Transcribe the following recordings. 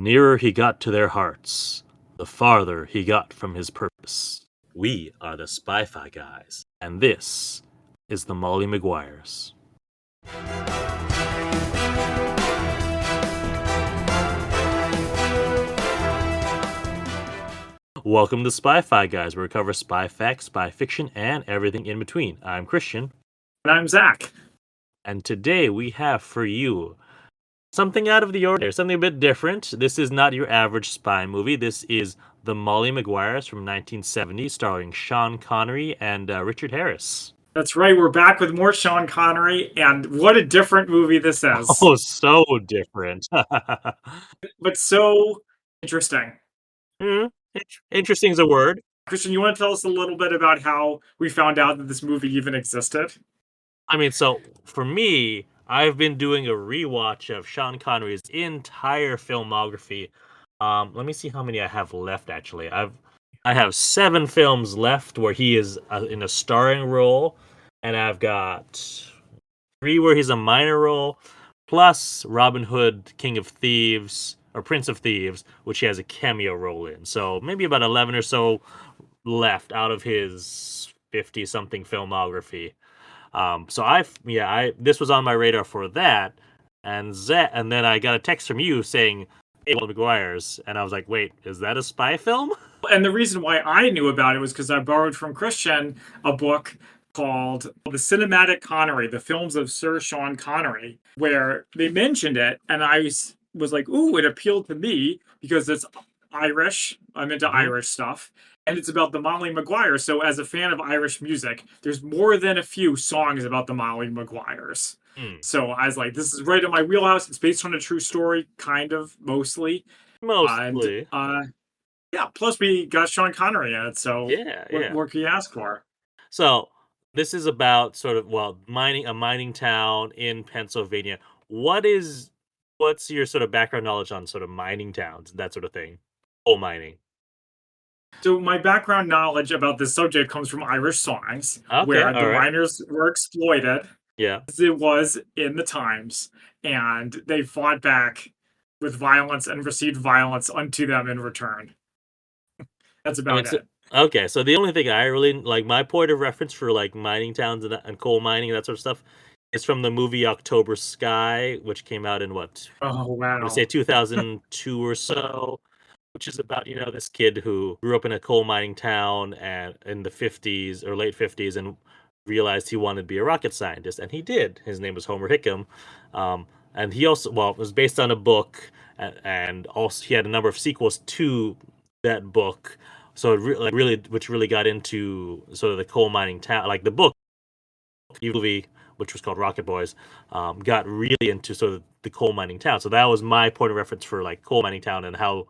nearer he got to their hearts, the farther he got from his purpose. We are the Spy-Fi guys, and this is the Molly Maguires. Welcome to Spy-Fi guys, where we cover spy facts, spy fiction, and everything in between. I'm Christian. And I'm Zach. And today we have for you something out of the ordinary, something a bit different. This is not your average spy movie. This is the Molly Maguires from 1970, starring Sean Connery and Richard Harris. That's right, we're back with more Sean Connery, and what a different movie this is. Oh, so different. But so interesting. Interesting is a word. Christian, you want to tell us a little bit about how we found out that this movie even existed? I mean, so for me, I've been doing a rewatch of Sean Connery's entire filmography. Let me see how many I have left. Actually, I have 7 films left where he is in a starring role, and I've got 3 where he's a minor role, plus Robin Hood, King of Thieves or Prince of Thieves, which he has a cameo role in. So maybe about 11 or so left out of his 50-something filmography. So this was on my radar for that, and then I got a text from you saying, "Hey, Molly Maguires," and I was like, "Wait, is that a spy film?" And the reason why I knew about it was because I borrowed from Christian a book called The Cinematic Connery, the films of Sir Sean Connery, where they mentioned it, and I was like, ooh, it appealed to me because it's Irish. I'm into Irish stuff. And it's about the Molly Maguires. So as a fan of Irish music, there's more than a few songs about the Molly Maguires. So I was like, this is right in my wheelhouse. It's based on a true story, kind of, mostly. Mostly. Yeah, plus we got Sean Connery in it, so what more can you ask for? So this is about sort of, a mining town in Pennsylvania. What's your sort of background knowledge on sort of mining towns, that sort of thing? Coal mining. So my background knowledge about this subject comes from Irish songs, Okay, where the right. miners were exploited, Yeah. as it was in the times, and they fought back with violence and received violence unto them in return. That's about it. Okay, so the only thing I really like, my point of reference for like mining towns and coal mining and that sort of stuff, is from the movie October Sky, which came out in Oh, wow. I would say 2002 or so, which is about, this kid who grew up in a coal mining town and in the 50s or late 50s and realized he wanted to be a rocket scientist, and he did. His name was Homer Hickam. And he also, it was based on a book, and also he had a number of sequels to that book. So which really got into sort of the coal mining town, like the book, movie, which was called Rocket Boys, got really into sort of the coal mining town. So that was my point of reference for like coal mining town and how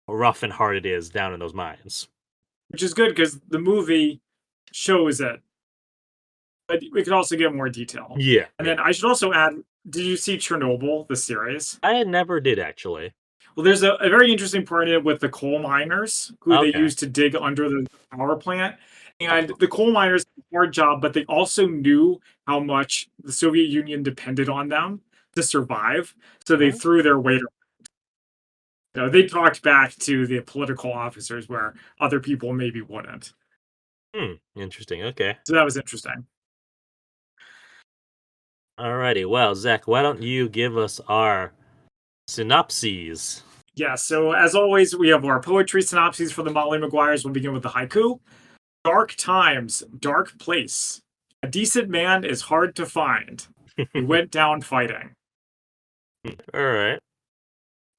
rough and hard it is down in those mines. Which is good because the movie shows it, but we could also get more detail. Yeah. And then I should also add, did you see Chernobyl, the series? I never did, actually. Well, there's a very interesting part in it with the coal miners who they used to dig under the power plant. And the coal miners did a hard job, but they also knew how much the Soviet Union depended on them to survive. So they threw their weight around. So they talked back to the political officers where other people maybe wouldn't. Interesting. Okay. So that was interesting. Alrighty. Well, Zach, why don't you give us our synopses? Yeah, so as always, we have our poetry synopses for the Molly Maguires. We'll begin with the haiku. Dark times, dark place. A decent man is hard to find. He went down fighting. All right.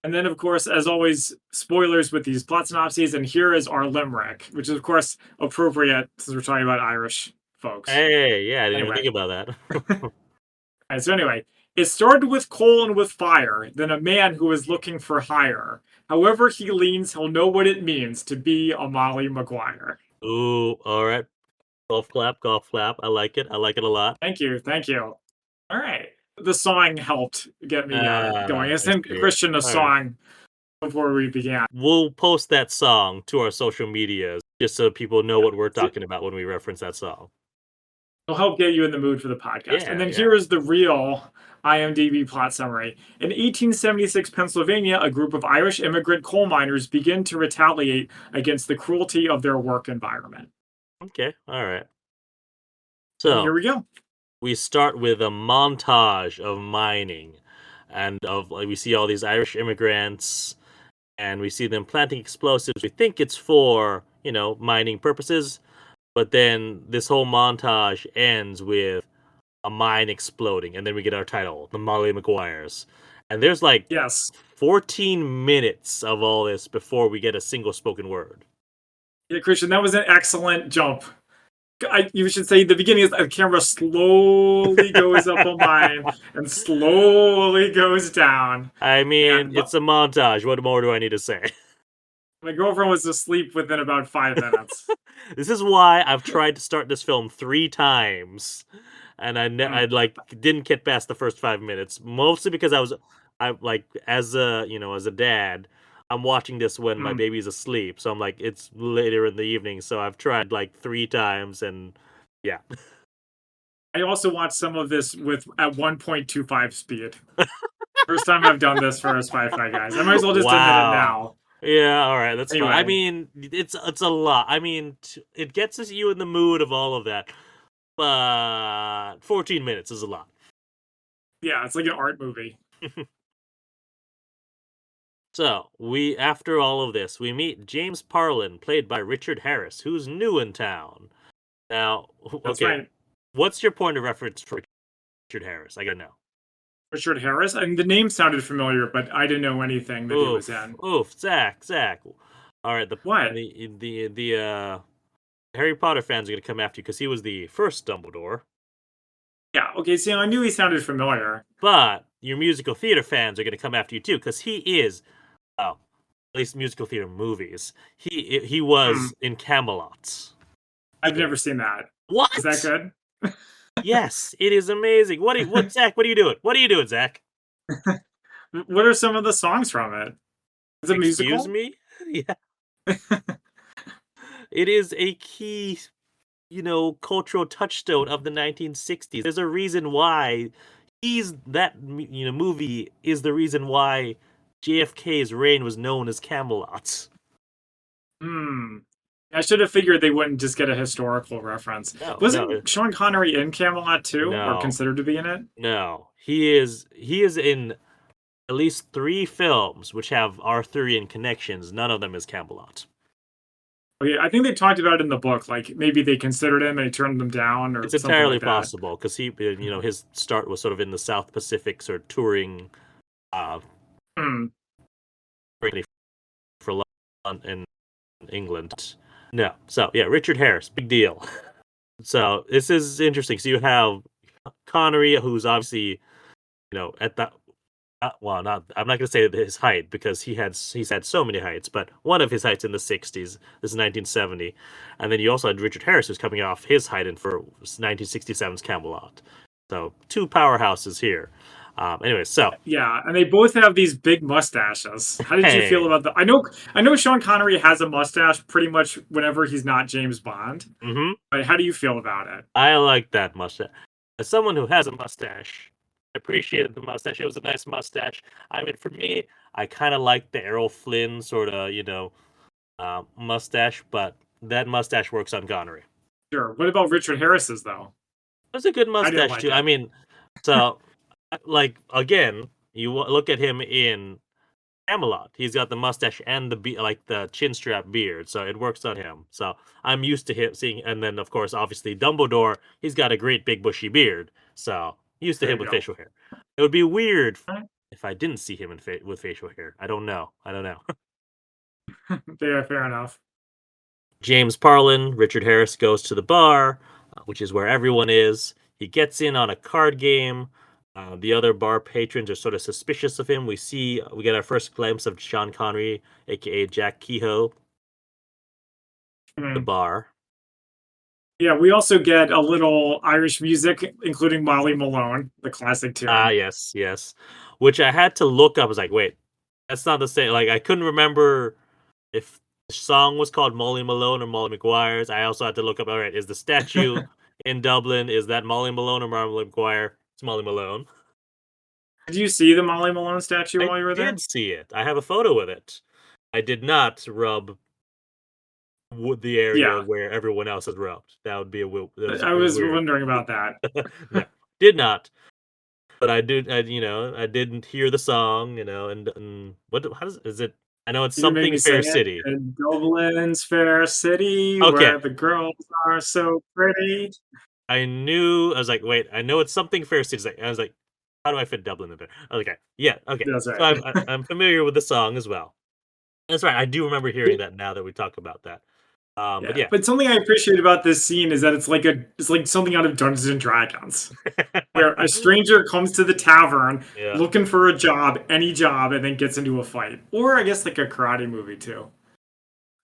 And then, of course, as always, spoilers with these plot synopses. And here is our limerick, which is, of course, appropriate since we're talking about Irish folks. Hey, yeah, I didn't even think about that. And so anyway, it started with coal and with fire, then a man who is looking for hire. However he leans, he'll know what it means to be a Molly Maguire. Ooh, all right. Golf clap. I like it. I like it a lot. Thank you. All right. The song helped get me going. I sent Christian a song before we began. We'll post that song to our social medias just so people know what we're talking about when we reference that song. It'll help get you in the mood for the podcast. And Yeah, then yeah. here is the real IMDb plot summary. In 1876 Pennsylvania, a group of Irish immigrant coal miners begin to retaliate against the cruelty of their work environment. Okay, all right. And here So we go. we start with a montage of mining, and of like we see all these Irish immigrants, and we see them planting explosives. We think it's for mining purposes, but then this whole montage ends with a mine exploding, and then we get our title, the Molly Maguires, and there's like Yes. 14 minutes of all this before we get a single spoken word. Yeah, Christian, that was an excellent jump. You should say the beginning is the camera slowly goes up a mine and slowly goes down. I mean, And it's a montage. What more do I need to say? my girlfriend was asleep within about 5 minutes. This is why I've tried to start this film 3 times, and I Mm, like didn't get past the first 5 minutes, mostly because I like as a dad, I'm watching this when my mm. baby's asleep, so I'm like it's later in the evening, so I've tried like 3 times, and yeah. I also watched some of this with at 1.25 speed. First time I've done this for a Spy guys. I might as well just admit it Wow. now. Yeah, all right, that's fine. I Anyway, mean, it's a lot. I mean, it gets us you in the mood of all of that, but 14 minutes is a lot. yeah, it's like an art movie. So, after all of this, we meet James Parlin, played by Richard Harris, who's new in town. Now, That's okay, right. what's your point of reference for Richard Harris? I gotta know. Richard Harris. I mean, the name sounded familiar, but I didn't know anything that he was Oof, in. oof, Zach. All right, What? the Harry Potter fans are gonna come after you because he was the first Dumbledore. Yeah. Okay. See, I knew he sounded familiar. But your musical theater fans are gonna come after you too because he is, well, at least musical theater movies. He Hmm. was in Camelot. I've never seen that. Is that What? good? Yes, it is amazing. What Zach? What are you doing? What are you doing, Zach? What are some of the songs from it? Is it Excuse musical? me? Yeah, it is a key, cultural touchstone of the 1960s. There's a reason why movie is the reason why JFK's reign was known as Camelot. Hmm. I should have figured they wouldn't just get a historical reference. No, no, Wasn't Sean Connery in Camelot too, or no, considered to be in it? no. He is in at least 3 films which have Arthurian connections. None of them is Camelot. Okay, I think they talked about it in the book, like maybe they considered him and they turned them down or It's something entirely like that. possible because his start was sort of in the South Pacific, sort of touring, uh, Hmm. really for London in England. No, so yeah, Richard Harris, big deal. So this is interesting. So you have Connery, who's obviously at that. Well, not. I'm not going to say his height because he's had so many heights, but one of his heights in the '60s. This is 1970, and then you also had Richard Harris, who's coming off his height in for 1967's Camelot. So 2 powerhouses here. Anyway, so Yeah, and they both have these big mustaches. How did you feel hey, about the? I know Sean Connery has a mustache pretty much whenever he's not James Bond. hmm But how do you feel about it? I like that mustache. As someone who has a mustache, I appreciated the mustache. It was a nice mustache. I mean, for me, I kind of like the Errol Flynn sort of, mustache, but that mustache works on Connery. Sure. What about Richard Harris's though? It was a good I didn't mustache like too. I it. mean, so like again, look at him in Camelot. He's got the mustache and like the chin strap beard, so it works on him. So I'm used to him seeing, and then of course, obviously Dumbledore. He's got a great big bushy beard, so used to There him you with go. facial hair. It would be weird Alright. if I didn't see him with facial hair. I don't know. I don't know. Fair enough. James Parlin, Richard Harris goes to the bar, which is where everyone is. He gets in on a card game. The other bar patrons are sort of suspicious of him. We get our first glimpse of Sean Connery, aka Jack Kehoe, the Hmm. bar. Yeah, we also get a little Irish music, including Molly Malone, the classic Ah, tune. yes, yes. Which I had to look up. I was like, wait, that's not the same. Like, I couldn't remember if the song was called Molly Malone or Molly Maguires. I also had to look up, all right, is the statue in Dublin. Is that Molly Malone or Molly Maguire? It's Molly Malone. Did you see the Molly Malone statue I while you were there? did see it. I have a photo with it. I did not rub the area Yeah, where everyone else has rubbed. That would be that was I a was weird. wondering about that. No, did not. But I did. I didn't hear the song. And what? How does is it? I know it's You can make something me Fair sing it. City. In Dublin's fair city, Okay, where the girls are so pretty. I knew. I was like, wait. I know it's something Fair City. I was like, how do I fit Dublin in there? Okay, yeah, okay. That's So right. I'm familiar with the song as well. That's right. I do remember hearing that now that we talk about that. But Yeah, yeah. but something I appreciate about this scene is that it's like something out of Dungeons and Dragons, where a stranger comes to the tavern Yeah. looking for a job, any job, and then gets into a fight. Or I guess like a karate movie too.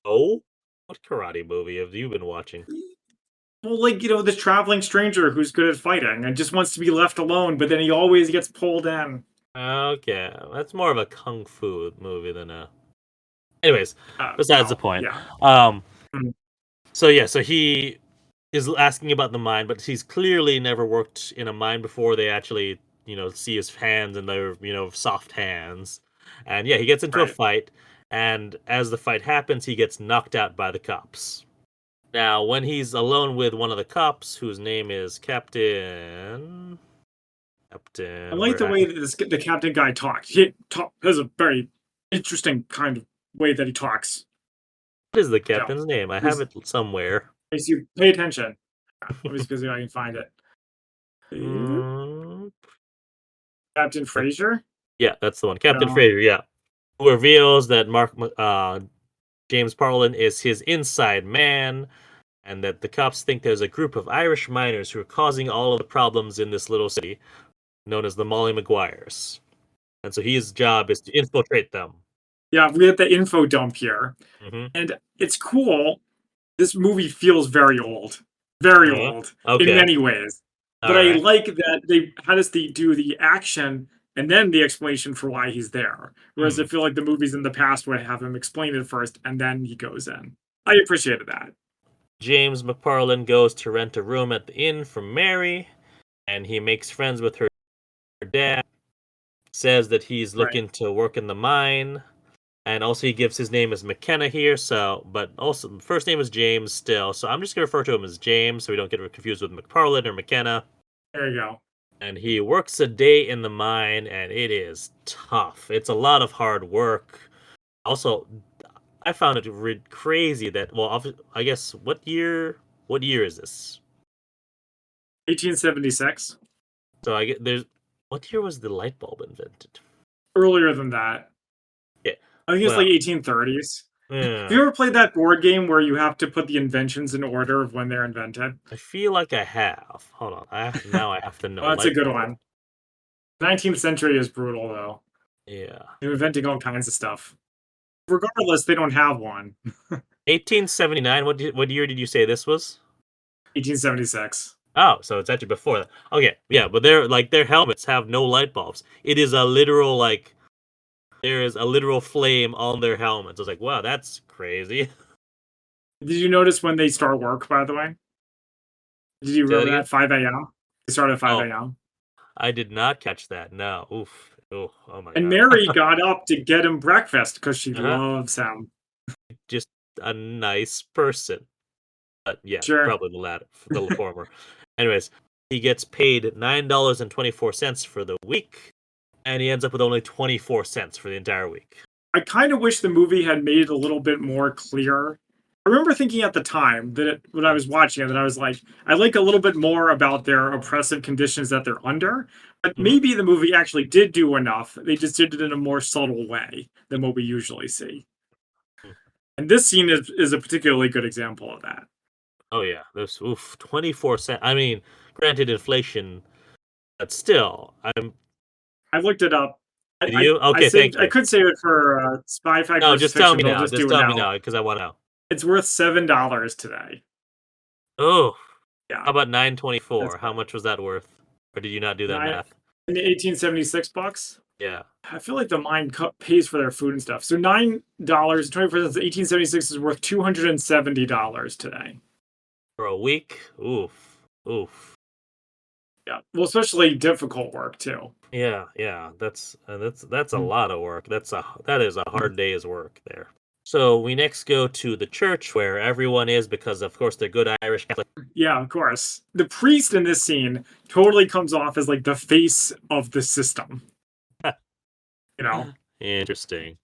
Oh, what karate movie have you been watching? Well, like this traveling stranger who's good at fighting and just wants to be left alone, but then he always gets pulled in. Okay, that's more of a kung fu movie than a. Anyways, besides the Well, point. yeah. Um. Mm, So yeah. So he is asking about the mine, but he's clearly never worked in a mine before. They actually, see his hands and they're, soft hands. And yeah, he gets into a right. fight, and as the fight happens, he gets knocked out by the cops. Now, when he's alone with one of the cops, whose name is I Captain, like where the way that the captain guy talks. He has a very interesting kind of way that he talks. what is the Yeah, captain's name? I have please, it somewhere. please you pay attention. Let me see if I can find it. Mm, Captain Cap- Fraser? yeah, that's the one. Captain No. Fraser. Yeah, who reveals that James Parlin is his inside man, and that the cops think there's a group of Irish miners who are causing all of the problems in this little city, known as the Molly Maguires. And so his job is to infiltrate them. Yeah, we had the info dump here. Hmm. And it's cool. This movie feels very Yeah. old in Okay. many ways. All But I right. like that they had us do the action and then the explanation for why he's there. Whereas I Hmm. feel like the movies in the past would have him explain it first and then he goes in. I appreciated that. James McParlin goes to rent a room at the inn for Mary, and he makes friends with her dad. Says that he's Right. looking to work in the mine, and also he gives his name as McKenna here. So, but also first name is James still. So I'm just gonna refer to him as James, so we don't get confused with McParlin or McKenna. There you go. And he works a day in the mine, and it is tough. It's a lot of hard work. Also, I found it crazy that I guess what year? What year is this? 1876. So I get there's what year was the light bulb invented? Earlier than that. Yeah. I think it's like Well, 1830s. Have yeah. you ever played that board game where you have to put the inventions in order of when they're invented? I feel like I have. Hold on. Now I have to know. Well, that's a Light good bulb. one. 19th century is brutal, though. Yeah. They're inventing all kinds of stuff. Regardless, they don't have one. 1879. What year did you say this was? 1876. Oh, so it's actually before that. Okay, yeah, but their helmets have no light bulbs. It is a literal there is a literal flame on their helmets. I was like, wow, that's crazy. Did you notice when they start work, by the way? Did you Say that remember again? that? 5 a.m.? They start at 5 Oh, a.m. I did not catch that. No. Oof. Oh my And god. Mary got up to get him breakfast because she Uh-huh. loves him. Just a nice person. But yeah, Sure. probably the latter, the former. Anyways, he gets paid $9.24 for the week, and he ends up with only 24 cents for the entire week. I kind of wish the movie had made it a little bit more clear. I remember thinking at the time that when I was watching it, that I was like, I like a little bit more about their oppressive conditions that they're under. But Hmm. maybe the movie actually did do enough. They just did it in a more subtle way than what we usually see. And this scene is a particularly good example of that. Oh yeah, there's 24 cents. I mean, granted inflation, but still, I'm. I looked it up. Did you? I Okay, thank saved. I you. could save it for Spy Fact No, versus just tell Fiction, me but I'll now. just Just do it tell me now. now because I want to know. It's worth $7 today. Oh, Yeah, how about that's 9.24? How good. much was that worth? Or did you not do that Nine math? in 1876 bucks. Yeah, I feel like the mine pays for their food and stuff. So $9.24, 1876 is worth $270 today. for a week. Oof. Oof. Yeah. Well, especially difficult work too. Yeah, yeah. That's a Mm. lot of work. That is a hard day's work there. So we next go to the church where everyone is because of course they're good Irish Catholic. Yeah, of course. The priest in this scene totally comes off as like the face of the system, you know? Interesting.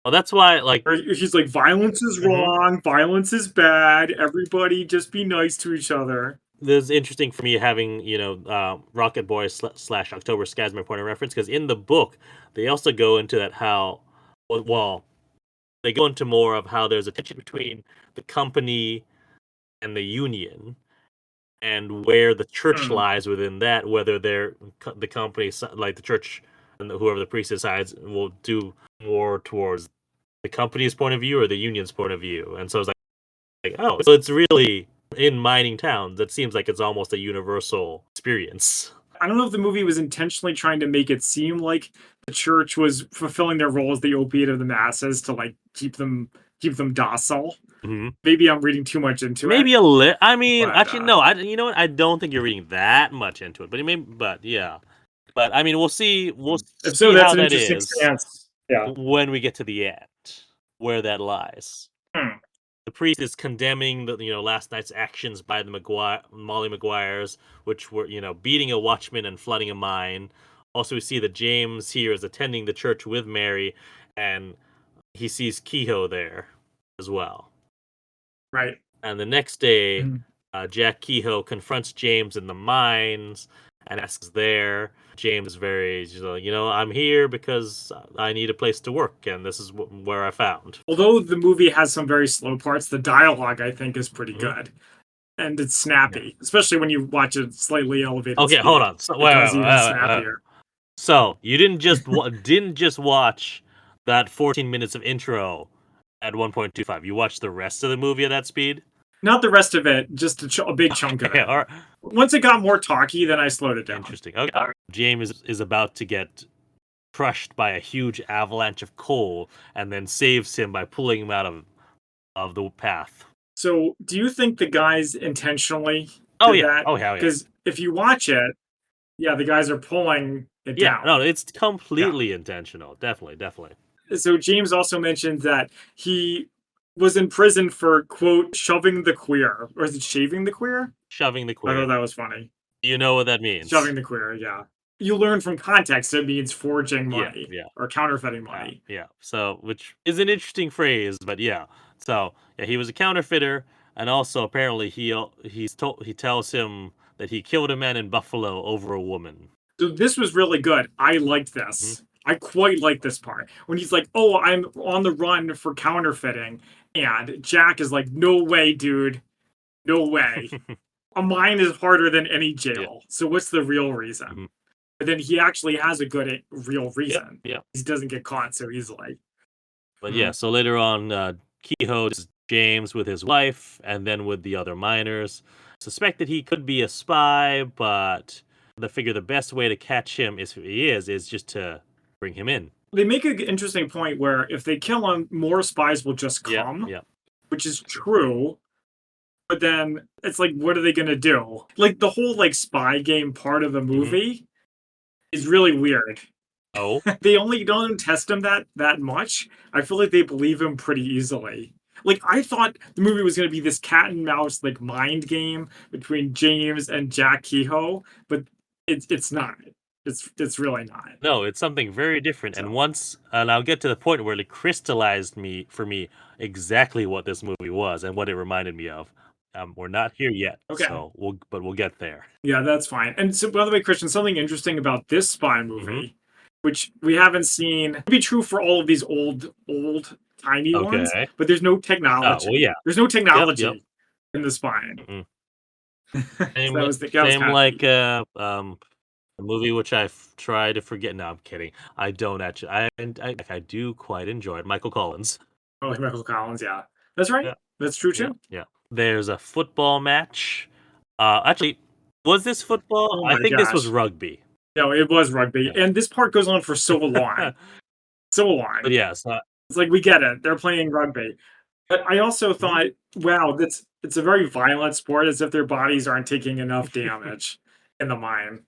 Well, that's why like Or he's like, violence is mhm. wrong, violence is bad, everybody just be nice to each other. This is interesting for me having Rocket Boy slash October Sky as my point of reference because in the book they also go into that how well they go into more of how there's a tension between the company and the union and where the church Mm, lies within that, whether the company like the church and whoever the priest decides will do more towards the company's point of view or the union's point of view. And so it's like oh, so it's really in mining towns. It seems like it's almost a universal experience. I don't know if the movie was intentionally trying to make it seem like the church was fulfilling their role as the opiate of the masses to like keep them docile. Mhm. Maybe I'm reading too much into it, Maybe a lit. I mean, but actually, no. You know what? I don't think you're reading that much into it, but but yeah. But I mean, we'll see. We'll if so, see that's how an that interesting is stance. Yeah. when we get to the end, where that lies. Hmm. The priest is condemning the last night's actions by the Molly Maguires, which were beating a watchman and flooding a mine. Also, we see that James here is attending the church with Mary, and he sees Kehoe there as well. Right. And the next day, Mhm. Jack Kehoe confronts James in the mines and asks there. James is he's like, I'm here because I need a place to work, and this is where I found. Although the movie has some very slow parts, the dialogue I think is pretty Mhm. good. And it's Yeah. snappy, especially when you watch it slightly elevated Okay, hold speed. on. So, It wait, goes wait, wait, even wait, wait. snappier. So you didn't just watch that 14 minutes of intro at 1.25. You watched the rest of the movie at that speed. Not the rest of it, just a big chunk of Okay, it. all right. Once it got more talky, then I slowed it down. Interesting. Okay, all right. James is about to get crushed by a huge avalanche of coal and then saves him by pulling him out of the path. So, do you think the guys intentionally Oh did yeah. that? Oh hell yeah. Because if you watch it, yeah, the guys are pulling it Yeah, no, down. it's Yeah. completely intentional. Definitely, definitely. So James also mentioned that he was in prison for quote shoving the queer, or is it shaving the queer? Shoving the I queer. thought that was funny. You know what that means. Shoving the queer, yeah. You learn from context it means forging Yeah, money yeah. or counterfeiting Yeah, money. yeah. So, which is an interesting phrase, but yeah. So, yeah, he was a counterfeiter, and also apparently he tells him that he killed a man in Buffalo over a woman. So this was really good. I liked Mhm. this. I quite like this part when he's like, "Oh, I'm on the run for counterfeiting," and Jack is like, "No way, dude, no way. A mine is harder than any Yeah. jail. So what's the real Mhm. reason?" But then he actually has a good real Yeah. reason. Yeah. He doesn't get caught so easily. But yeah, Mm. so later on, Kehoe is James with his wife, and then with the other miners. Suspect that he could be a spy, but they figure the best way to catch him is who he is just to bring him in. They make an interesting point where if they kill him, more spies will just Yeah. come, Yeah. which is true. But then it's like, what are they gonna do? Like the whole like spy game part of the Hmm. movie is really weird. Oh. They only don't test him that much. I feel like they believe him pretty easily. Like I thought the movie was gonna be this cat and mouse like mind game between James and Jack Kehoe, but it's not. It's really not. No, it's something very different. So And I'll get to the point where it crystallized for me exactly what this movie was and what it reminded me of. We're not here yet, okay. but we'll get there. Yeah, that's fine. And so, by the way, Christian, something interesting about this spy Hmm. movie, which we haven't seen, could be true for all of these old, tiny ones, Okay. but there's no Oh well, technology. yeah. There's no Yep. Yep. technology in the spying. Mm-mm. So Same that was same kind of like neat. a movie which try to forget. No, I'm kidding. I don't actually. I do quite enjoy it. Michael Collins. Oh, like Michael Collins, yeah, that's right. Yeah. That's true Yeah. too. Yeah. There's a football match. Actually, was this football? Oh I my think this was gosh, rugby. no, it was rugby, Yeah. and this part goes on for so long, so But long. yeah, so It's like we get it. They're playing rugby. But I also thought, wow, it's a very violent sport, as if their bodies aren't taking enough damage in the mine.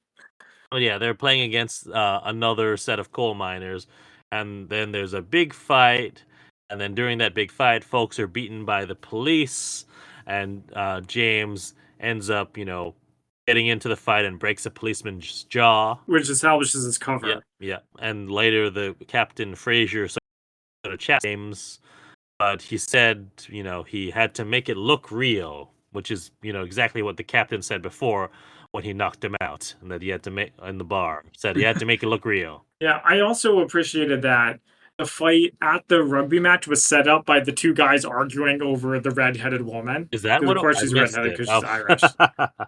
Oh yeah, they're playing against another set of coal miners, and then there's a big fight, and then during that big fight, folks are beaten by the police, and James ends up, getting into the fight and breaks a policeman's jaw. Which establishes his Yeah, cover. yeah, and later the Captain Fraser sort of chats James, but he said, he had to make it look real, which is, exactly what the captain said before when he knocked him out, and that he had to make in the bar. Said he had to make it look real. Yeah, I also appreciated that the fight at the rugby match was set up by the two guys arguing over the redheaded woman. Is that Because what of course I she's missed redheaded it? because Oh. she's Irish.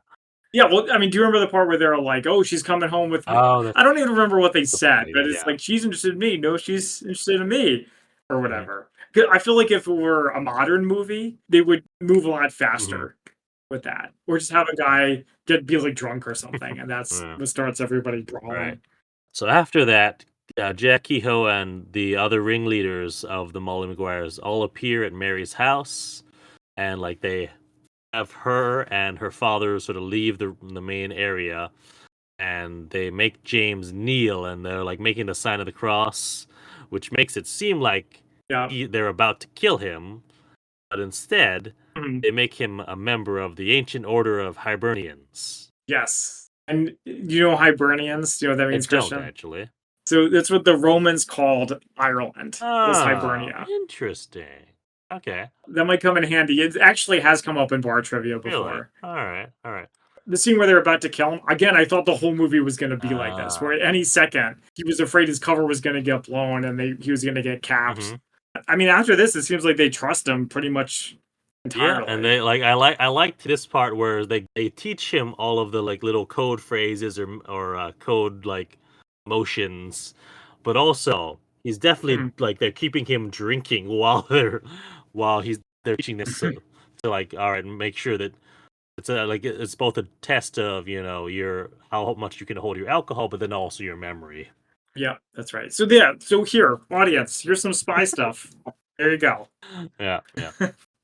Yeah, well, I mean, do you remember the part where they're like, "Oh, she's coming home with me"? Oh, that's I don't even remember what they so said, funny, but it's yeah. like she's interested in me. No, she's interested in me, or Mhm, whatever. 'Cause I feel like if it were a modern movie, they would move a lot mhm, faster with that, or just have a guy be like drunk or something, and that's yeah, what starts everybody right. brawling. So after that, Jack Kehoe and the other ringleaders of the Molly Maguires all appear at Mary's house, and like they have her and her father sort of leave the main area, and they make James kneel, and they're like making the sign of the cross, which makes it seem like Yeah. they're about to kill him, but instead Mhm. they make him a member of the ancient order of Hibernians. Yes. And you know Hibernians? Do you know what that I means, don't Christian? actually. So that's what the Romans called Ireland, was Oh, Hibernia. interesting. Okay, That might come in handy. It actually has come up in bar trivia really? before. All right, all right. The scene where they're about to kill him, again, I thought the whole movie was going to be like this, Uh, where at any second he was afraid his cover was going to get blown and he was going to get capped. mhm. I mean, after this, it seems like they trust him pretty much Yeah, and entirely. they like I liked this part where they teach him all of the like little code phrases or code like motions, but also he's definitely Mhm. like they're keeping him drinking while they're teaching this to like all right make sure that it's both a test of your how much you can hold your alcohol, but then also your memory. Yeah, that's right. So yeah, so here, audience, here's some spy stuff. There you go. Yeah, yeah.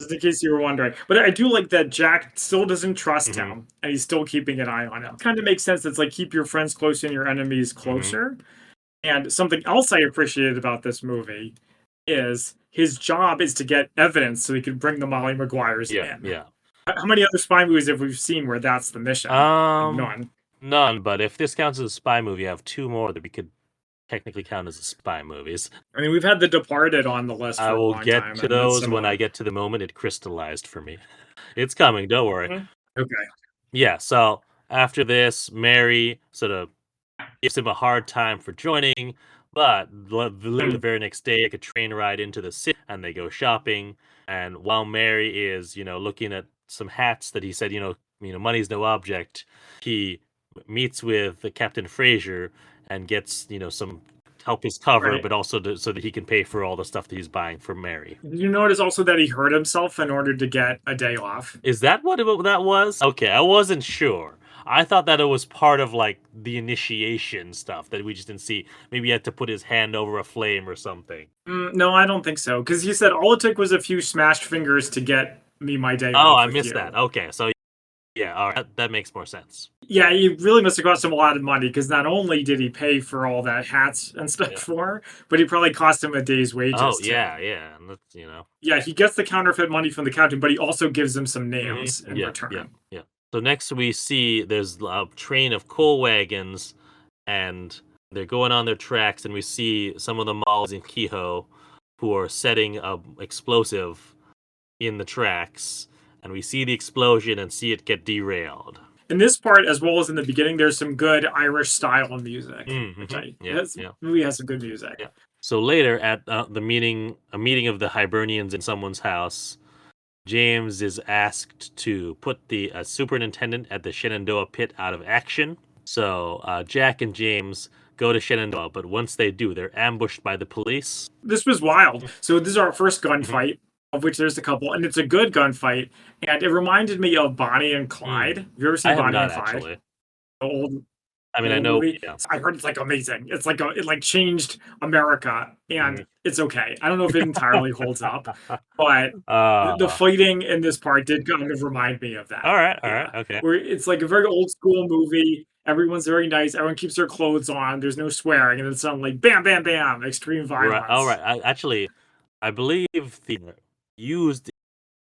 Just in case you were wondering. But I do like that Jack still doesn't trust Hmm. him and he's still keeping an eye on him. Kind of makes sense. It's like keep your friends close and your enemies Hmm. closer. And something else I appreciated about this movie is his job is to get evidence so he can bring the Molly Maguires Yeah, in. yeah. How many other spy movies have we seen where that's the mission? Like Um, none. none. But if this counts as a spy movie, I have two more that we could technically count as spy movies. I mean, we've had The Departed on the list I for a will long get time, to and that's those when I similar. get to the moment it crystallized for me. It's coming, don't worry. Mhm. Okay. Yeah, so after this, Mary sort of gives him a hard time for joining, but literally the Mm, very next day, take a train ride into the city and they go shopping. And while Mary is, looking at some hats that he said, money's no object, he meets with Captain Fraser and gets, some help his cover, right. but also so that he can pay for all the stuff that he's buying for Mary. Did you notice also that he hurt himself in order to get a day off? Is that what that was? Okay, I wasn't sure. I thought that it was part of like the initiation stuff that we just didn't see. Maybe he had to put his hand over a flame or something. No, I don't think so. Because he said all it took was a few smashed fingers to get me my day Oh, off I with missed that. you. Okay, so yeah, all right, that makes more sense. Yeah, he really must have cost him a lot of money because not only did he pay for all that hats and stuff Yeah. for her, but he probably cost him a day's Oh, wages too. yeah, yeah, and that's. Yeah, he gets the counterfeit money from the captain, but he also gives him some names in Yeah, yeah, return. yeah. So next we see there's a train of coal wagons, and they're going on their tracks, and we see some of the Molls in Kehoe who are setting a explosive in the tracks, and we see the explosion and see it get derailed. In this part, as well as in the beginning, there's some good Irish style music, which Mm-hmm. Yeah, this yeah, movie has some good music. yeah. So later at a meeting of the Hibernians in someone's house, James is asked to put the superintendent at the Shenandoah pit out of action. So Jack and James go to Shenandoah, but once they do, they're ambushed by the police. This was wild. So this is our first Mhm. gunfight, of which there's a couple, and it's a good gunfight. And it reminded me of Bonnie and Mm. Clyde. Have you ever I seen have Bonnie not and Clyde? actually. The old. I mean, the I whole know, movie. yeah. I heard it's like amazing. It's like it like changed America, and Mhm. it's okay. I don't know if it entirely holds up, but the Uh, fighting in this part did kind of remind me of that. all Yeah, right, okay. where it's like a very old school movie. Everyone's very nice. Everyone keeps their clothes on. There's no swearing, and then suddenly, bam, bam, bam, extreme Right, all violence. right. I believe the used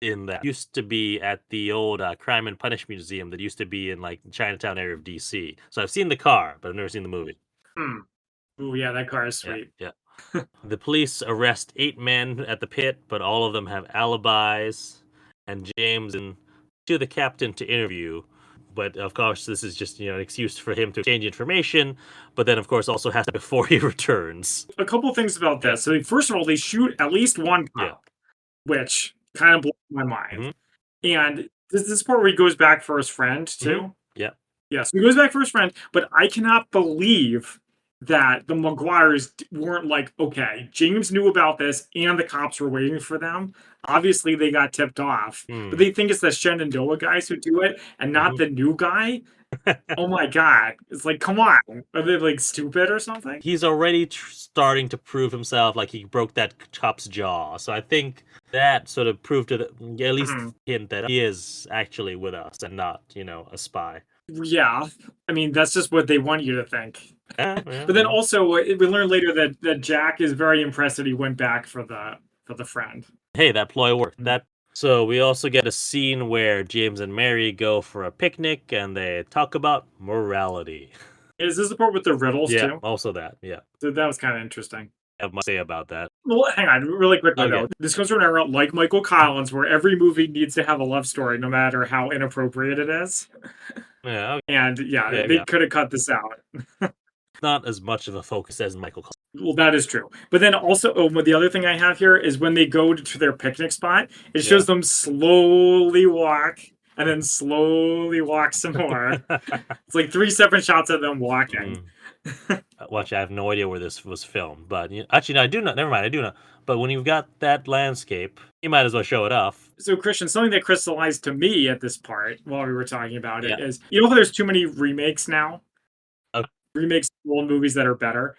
in that used to be at the old Crime and Punish Museum that used to be in like the Chinatown area of DC. So I've seen the car, but I've never seen the movie. Hmm. Oh yeah, that car is Yeah, sweet. yeah. The police arrest 8 men at the pit, but all of them have alibis. And James and to the captain to interview. But of course, this is just an excuse for him to exchange information. But then, of course, also has to before he returns. A couple things about Yeah, this. So first of all, they shoot at least one yeah, cop, which kind of blows my mind. hmm And this part where he goes back for his friend hmm too. yeah. Yes, he goes back for his friend, but I cannot believe that the Maguires weren't like, okay, James knew about this and the cops were waiting for them. Obviously, they got tipped off, but Hmm. they think it's the Shenandoah guys who do it and not hmm the new guy. Oh my God. It's like, come on. Are they like stupid or something? He's already starting to prove himself, like he broke that cop's jaw. So I think that sort of proved to at least Mhm. hint that he is actually with us and not, a spy. Yeah. I mean, that's just what they want you to think. Yeah, yeah, But then yeah. also, we learn later that Jack is very impressed that he went back for the friend. Hey, that ploy worked. So we also get a scene where James and Mary go for a picnic and they talk about morality. Is this the part with the riddles Yeah, too? also that. Yeah, So that was kind of interesting. I have much to say about that. Well, hang on, really quickly Okay. though. This comes from an era like Michael Collins, where every movie needs to have a love story, no matter how inappropriate it is. Yeah. And yeah, Okay. they Yeah. could have cut this out. Not as much of a focus as Michael. Well, that is true. But then also, the other thing I have here is when they go to their picnic spot, it Yeah. shows them slowly walk and then slowly walk some more. It's like 3 separate shots of them walking. Watch, I have no idea where this was filmed, but actually, no, I do not. Never mind, I do not. But when you've got that landscape, you might as well show it off. So, Christian, something that crystallized to me at this part while we were talking about it Yeah. is, you know how there's too many remakes now? Okay. Remakes of old movies that are better.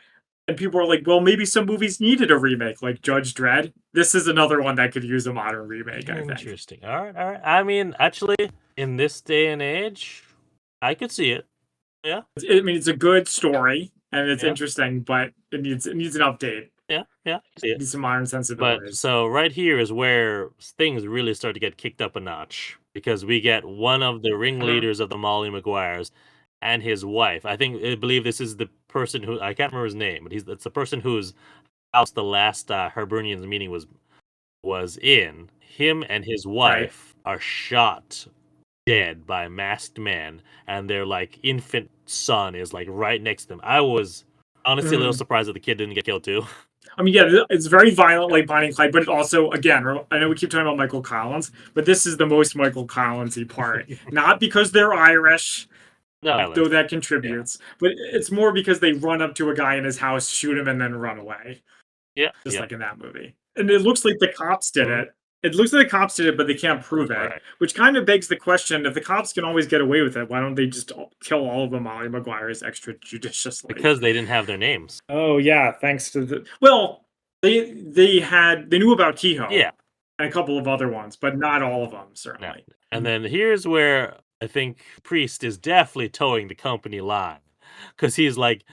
And people are like, well, maybe some movies needed a remake, like Judge Dredd. This is another one that could use a modern remake, I think. Interesting. All right, all right. I mean, actually, in this day and age, I could see it. Yeah, I mean, it's a good story and it's yeah, interesting, but it needs an update. yeah, yeah. I see It it. needs some modern But sensibilities. so right here is where things really start to get kicked up a notch because we get one of the Mhm. ringleaders of the Molly Maguires and his wife. I believe this is the person who I can't remember his name, but it's the person whose house the last Hibernians meeting was in. Him and his Right. wife are shot dead by masked men, and their like infant son is like right next to them. I was honestly a little Mhm. surprised that the kid didn't get killed too. I mean, yeah, it's very violent, Yeah. like Bonnie and Clyde, but it also, again, I know we keep talking about Michael Collins, but this is the most Michael Collinsy part. Not because they're Irish, No though violence. that Yeah. contributes, but it's more because they run up to a guy in his house, shoot him, and then run away, Yeah. just Yeah. like in that movie. And it looks like the cops did Mhm. it. It looks like the cops did it, but they can't prove it, Right. which kind of begs the question: if the cops can always get away with it, why don't they just kill all of the Molly Maguires extrajudiciously? Because they didn't have their names. Oh yeah, thanks to they knew about Kehoe Yeah. and a couple of other ones, but not all of them No. certainly. And then here's where I think Priest is definitely towing the company line because he's like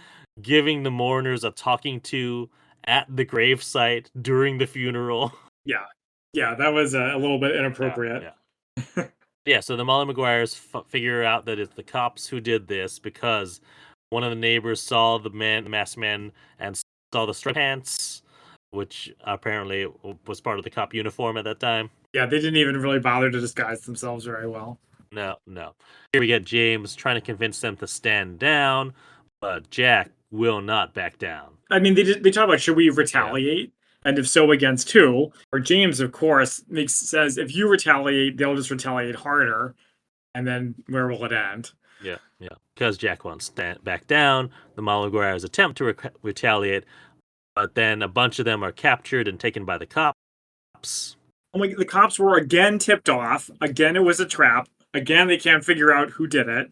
giving the mourners a talking to at the gravesite during the funeral. Yeah, yeah, that was a little bit Yeah. inappropriate. Yeah. Yeah, so the Molly Maguires figure out that it's the cops who did this because one of the neighbors saw the masked man, and saw the striped pants, which apparently was part of the cop uniform at that time. Yeah, they didn't even really bother to disguise themselves very well. No, no. Here we get James trying to convince them to stand down, but Jack will not back down. I mean, they talk about should we Yeah, retaliate, and if so, against who? Or James, of course, says if you retaliate, they'll just retaliate harder, and then where will it end? yeah, yeah. Because Jack won't stand back down, the Molly Maguires attempt to retaliate, but then a bunch of them are captured and taken by the cops. Oh my, the cops were again tipped off. Again, it was a trap. Again, they can't figure out who did it.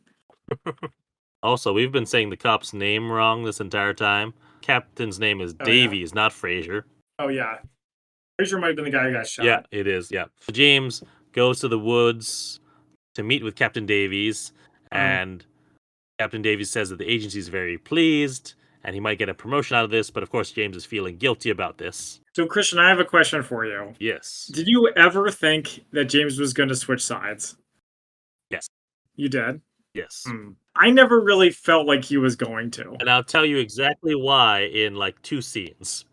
Also, we've been saying the cop's name wrong this entire time. Captain's name is Oh yeah. Davies, not Fraser. Oh yeah. Fraser might have been the guy who got Yeah, shot. it is. Yeah. So James goes to the woods to meet with Captain Davies, Mm. and Captain Davies says that the agency is very pleased and he might get a promotion out of this, but of course James is feeling guilty about this. So Christian, I have a question for you. Yes. Did you ever think that James was going to switch sides? Yes. You did? Yes. I never really felt like he was going to. And I'll tell you exactly why in like 2 scenes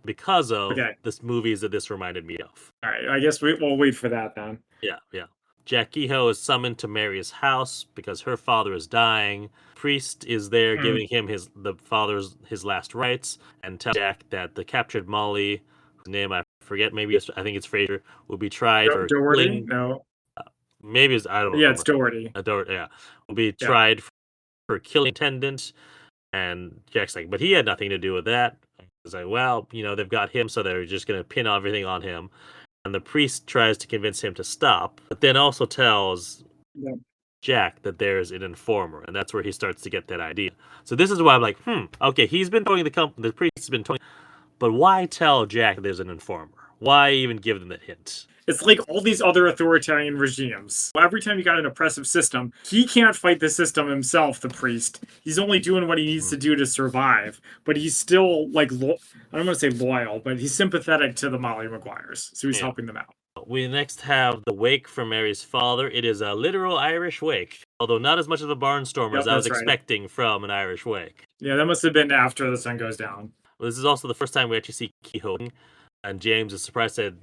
because of Okay. this movies that this reminded me of. All right. I guess we'll wait for that then. Yeah, yeah. Jack Kehoe is summoned to Mary's house because her father is dying. Priest is there giving him his last rites and tells Jack that the captured Molly, whose name I forget, I think it's Fraser, will be tried for Doherty? killing. No. Maybe it's I don't know. Yeah, it's Doherty. Yeah, will be tried for killing attendant. And Jack's like, but he had nothing to do with that. He's like, well, they've got him, so they're just going to pin everything on him. And the priest tries to convince him to stop, but then also tells Jack that there's an informer, and that's where he starts to get that idea. So this is why I'm like, okay, he's been telling the priest has been telling, but why tell Jack there's an informer? Why even give them that hint? It's like all these other authoritarian regimes. Every time you got an oppressive system, he can't fight the system himself, the priest. He's only doing what he needs to do to survive. But he's still, like, I don't want to say loyal, but he's sympathetic to the Molly Maguires. So he's helping them out. We next have the wake from Mary's father. It is a literal Irish wake, although not as much of a barnstormer as I was expecting from an Irish wake. Yeah, that must have been after the sun goes down. Well, this is also the first time we actually see Kehoe. And James is surprised, said,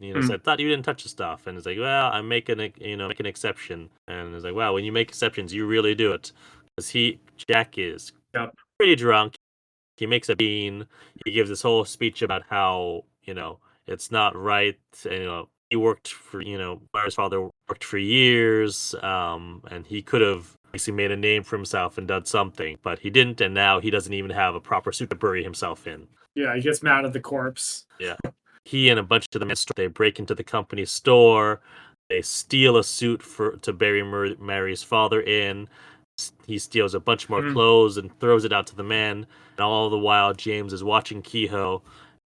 thought you didn't touch the stuff. And he's like, well, I'm making an exception. And he's like, wow, when you make exceptions, you really do it. Because Jack is pretty drunk. He makes a bean. He gives this whole speech about how, it's not right. And, he worked for, Mary's father worked for years. And he could have basically made a name for himself and done something. But he didn't. And now he doesn't even have a proper suit to bury himself in. Yeah, he gets mad at the corpse. Yeah. He and a bunch of the men, they break into the company store. They steal a suit to bury Mary's father in. He steals a bunch more clothes and throws it out to the men. And all the while, James is watching Kehoe.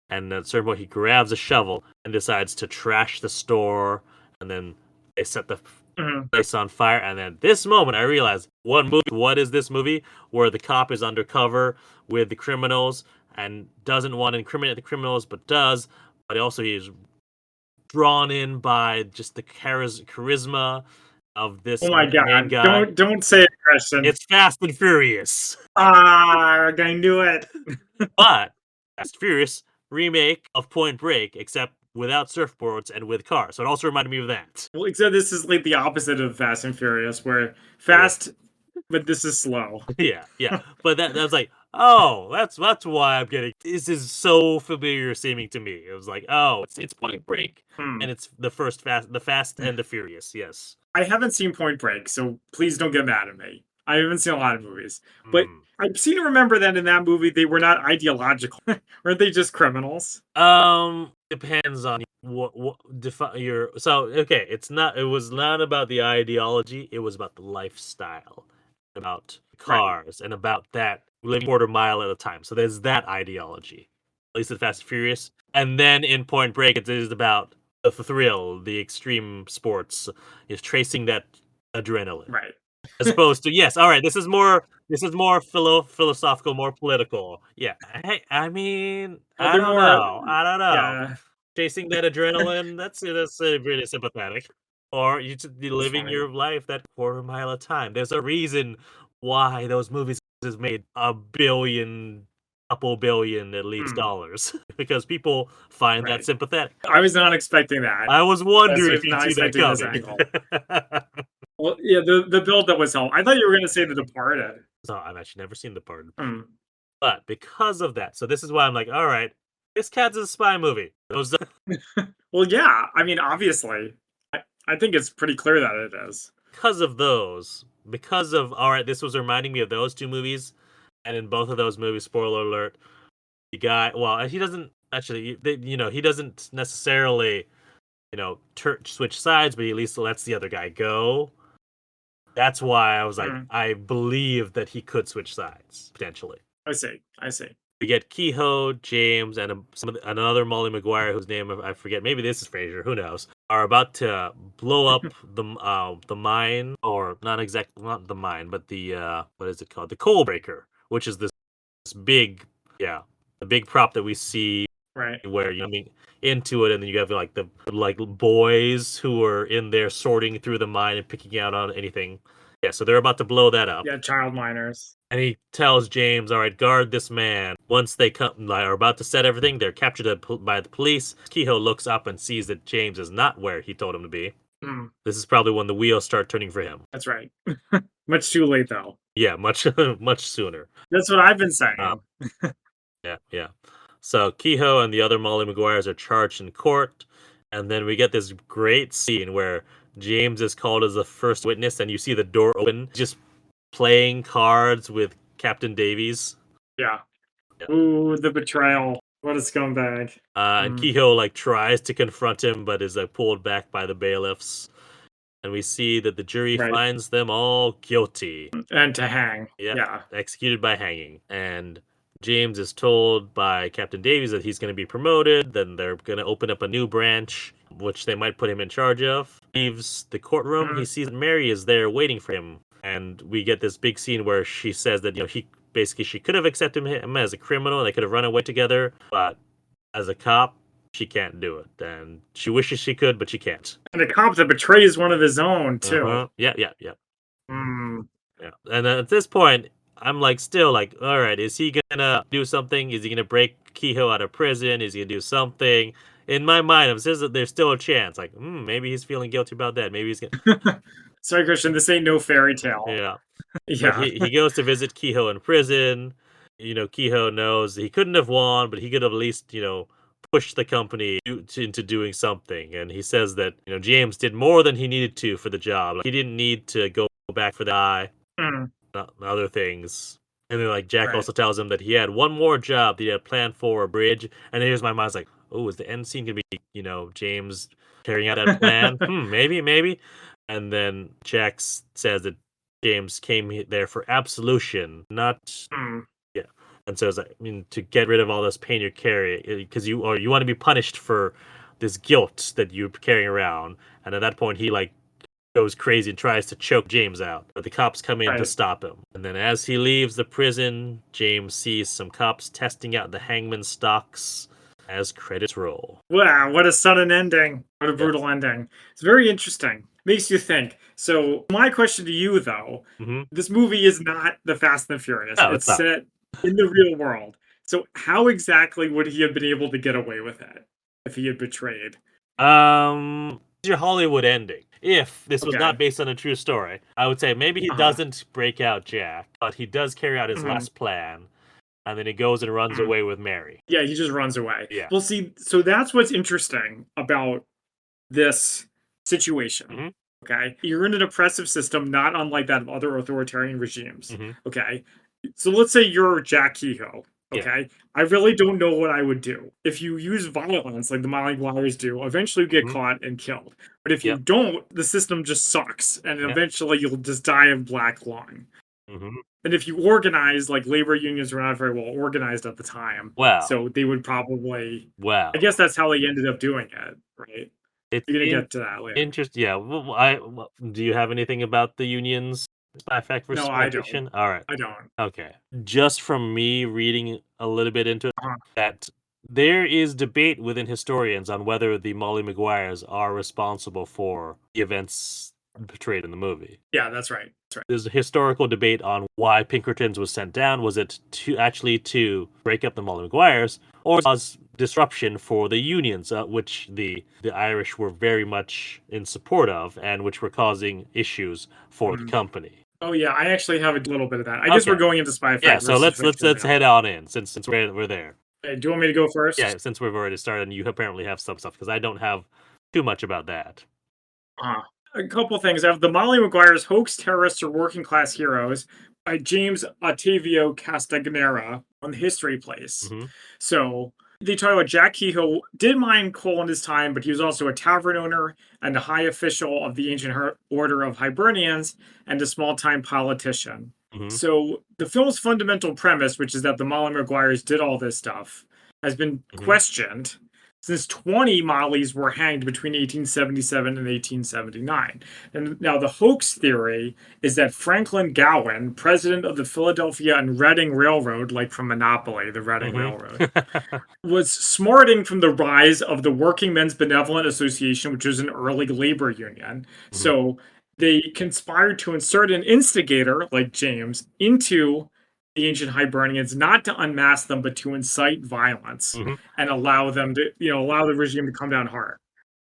And at a certain point, he grabs a shovel and decides to trash the store. And then they set the place on fire. And then this moment, I realized, what is this movie? Where the cop is undercover with the criminals and doesn't want to incriminate the criminals, but does. But also he's drawn in by just the charisma of this main guy. Don't say it, Christian. It's Fast and Furious. I knew it. But Fast and Furious remake of Point Break, except without surfboards and with cars. So it also reminded me of that. Well, except this is like the opposite of Fast and Furious, where fast, but this is slow. Yeah. But that was like, oh, that's why I'm getting. This is so familiar seeming to me. It was like, oh, it's Point Break, and it's the Fast and the Furious. Yes, I haven't seen Point Break, so please don't get mad at me. I haven't seen a lot of movies, but I seem to remember that in that movie they were not ideological. Weren't they just criminals? Depends on what define your. So okay, it was not about the ideology. It was about the lifestyle, about cars, and about that. Living quarter mile at a time. So there's that ideology. At least in Fast and Furious. And then in Point Break, it is about the thrill, the extreme sports, is tracing that adrenaline. Right. As opposed to, yes, all right, this is more philosophical, more political. Yeah. Hey, I mean, I don't know. Yeah. Chasing that adrenaline, that's really sympathetic. Or you're living your life that quarter mile at a time. There's a reason why those movies has made couple billion at least dollars because people find that sympathetic. I was not expecting that. I was wondering if you'd see that coming. Well, yeah, the build that was held. I thought you were going to say The Departed. So I've actually never seen The Departed. But because of that, so this is why I'm like, all right, this cat's a spy movie. Well, yeah, I mean, obviously, I think it's pretty clear that it is. Because of all right, this was reminding me of those 2 movies, and in both of those movies, spoiler alert, the guy, well, he doesn't actually, he doesn't necessarily, switch sides, but he at least lets the other guy go. That's why I was like, Mm, I believe that he could switch sides potentially. I see. I see. We get Kehoe, James, and another Molly Maguire, whose name I forget. Maybe this is Fraser. Who knows? Are about to blow up the mine, or not the mine, but the what is it called? The coal breaker, which is this big, yeah, the big prop that we see Right. where you're coming into it, and then you have like the boys who are in there sorting through the mine and picking out on anything. Yeah, so they're about to blow that up. Yeah, child minors. And he tells James, "All right, guard this man." Once they come, like, are about to set everything, they're captured by the police. Kehoe looks up and sees that James is not where he told him to be. Mm, This is probably when the wheels start turning for him. that's right. Much too late, though. Yeah, much much sooner. That's what I've been Uh, saying. yeah, yeah. So Kehoe and the other Molly Maguires are charged in court, and then we get this great scene where James is called as the first witness, and you see the door open, just playing cards with Captain Davies. Yeah. Yeah. Ooh, the betrayal. What a scumbag. And Kehoe like tries to confront him, but is like pulled back by the bailiffs. And we see that the jury Right. finds them all guilty. And to hang. Yep, Yeah. executed by hanging. And James is told by Captain Davies that he's going to be promoted. Then they're going to open up a new branch, which they might put him in charge of. Leaves the courtroom. He sees that Mary is there waiting for him. And we get this big scene where she says that, she could have accepted him as a criminal. They could have run away together. But as a cop, she can't do it. And she wishes she could, but she can't. And a cop that betrays one of his own, too. Yeah, yeah, yeah. Mm. Yeah. And at this point, I'm like, still like, all right, is he gonna do something? Is he gonna break Kehoe out of prison? Is he gonna do something? In my mind, it says that there's still a chance. Like, maybe he's feeling guilty about that. Maybe he's gonna. Sorry, Christian, this ain't no fairy tale. Yeah. But Yeah. he goes to visit Kehoe in prison. Kehoe knows he couldn't have won, but he could have at least, pushed the company into doing something. And he says that, James did more than he needed to for the job. Like, he didn't need to go back for the eye, Mm, other things. And then, like, Jack right. also tells him that he had one more job that he had planned for a bridge. And here's my mind's like, oh, is the end scene gonna be, James carrying out that plan? Maybe. And then Jack says that James came there for absolution, not Mm, yeah. And so it's like, to get rid of all this pain you're carrying, because you want to be punished for this guilt that you're carrying around. And at that point, he like goes crazy and tries to choke James out, but the cops come in to right. stop him. And then as he leaves the prison, James sees some cops testing out the hangman stocks as credits roll. Wow, what a sudden ending. What a Yes. brutal ending. It's very interesting. Makes you think. So, my question to you, though, hmm this movie is not the Fast and the Furious. No, It's it's not. set in the real world. So, how exactly would he have been able to get away with it if he had betrayed? Your Hollywood ending. If this was Okay. not based on a true story, I would say maybe he doesn't break out Jack, but he does carry out his Mhm. last plan, and then he goes and runs Mhm. away with Mary. Yeah, he just runs away. Yeah. Well, see, so that's what's interesting about this situation. Mhm. Okay. You're in an oppressive system, not unlike that of other authoritarian regimes. Mhm. Okay. So let's say you're Jack Kehoe. Yeah. Okay. I really don't know what I would do. If you use violence like the Molly Maguires do, eventually you get Mhm. caught and killed. But if you Yep. don't, the system just sucks and Yep. eventually you'll just die of black lung. Mhm. And if you organize, like labor unions were not very well organized at the time. Wow. So they would probably, Wow. I guess that's how they ended up doing it, right? It's You're going to get to that later. interesting. Yeah. Do you have anything about the unions by effect versus No, by I don't. fiction? All right. I don't. Okay. Just from me reading a little bit into it, Uh-huh. that there is debate within historians on whether the Molly Maguires are responsible for the events portrayed in the movie. Yeah, that's right. That's right. There's a historical debate on why Pinkertons was sent down. Was it to break up the Molly Maguires, or cause disruption for the unions, which the Irish were very much in support of, and which were causing issues for the company? Oh yeah, I actually have a little bit of that. I guess we're Okay. going into spy Yeah, fact so versus let's fiction now. head on in since we're there. Okay, do you want me to go first? Yeah, since we've already started, and you apparently have some stuff because I don't have too much about that. Uh, a couple things. I have the Molly Maguires hoax terrorists are working class heroes by James Ottavio Castagnera on the History Place. hmm So They talk about Jack Kehoe did mine coal in his time, but he was also a tavern owner and a high official of the ancient order of Hibernians and a small-time politician. Hmm. So the film's fundamental premise, which is that the Molly Maguires did all this stuff, has been Hmm. questioned since 20 Mollys were hanged between 1877 and 1879. And now the hoax theory is that Franklin Gowan, president of the Philadelphia and Reading Railroad, like from Monopoly, the Reading Hmm. Railroad, was smarting from the rise of the Working Men's Benevolent Association, which was an early labor union. Hmm. So they conspired to insert an instigator like James into the ancient Hibernians, not to unmask them, but to incite violence Hmm. and allow them to, allow the regime to come down hard.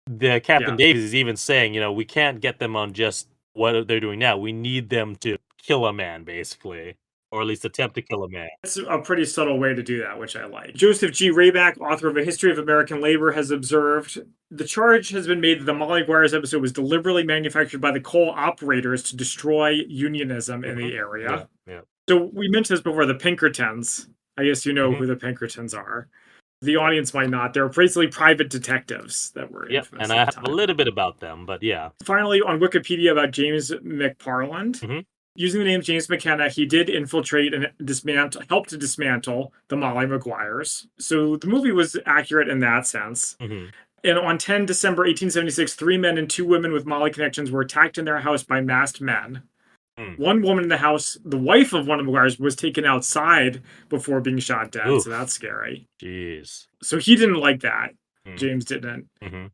The Captain Yeah. Davies is even saying, we can't get them on just what they're doing now. We need them to kill a man, basically, or at least attempt to kill a man. It's a pretty subtle way to do that, which I like. Joseph G. Rayback, author of A History of American Labor, has observed the charge has been made that the Molly Maguires episode was deliberately manufactured by the coal operators to destroy unionism in the area. Yeah, yeah. So we mentioned this before, the Pinkertons. I guess you know Mhm. who the Pinkertons are. The audience might not. They're basically private detectives that were Yep, infamous and I at the have a time. little bit about them, but yeah. Finally, on Wikipedia about James McParland, Mhm. using the name James McKenna, he did infiltrate and help to dismantle the Molly Maguires. So the movie was accurate in that sense. Mhm. And on 10 December 1876, 3 men and 2 women with Molly connections were attacked in their house by masked men. Mm. One woman in the house, the wife of one of the Maguires, was taken outside before being shot dead. Oof. So that's scary. Jeez. So he didn't like that. Mm. James didn't. Mhm.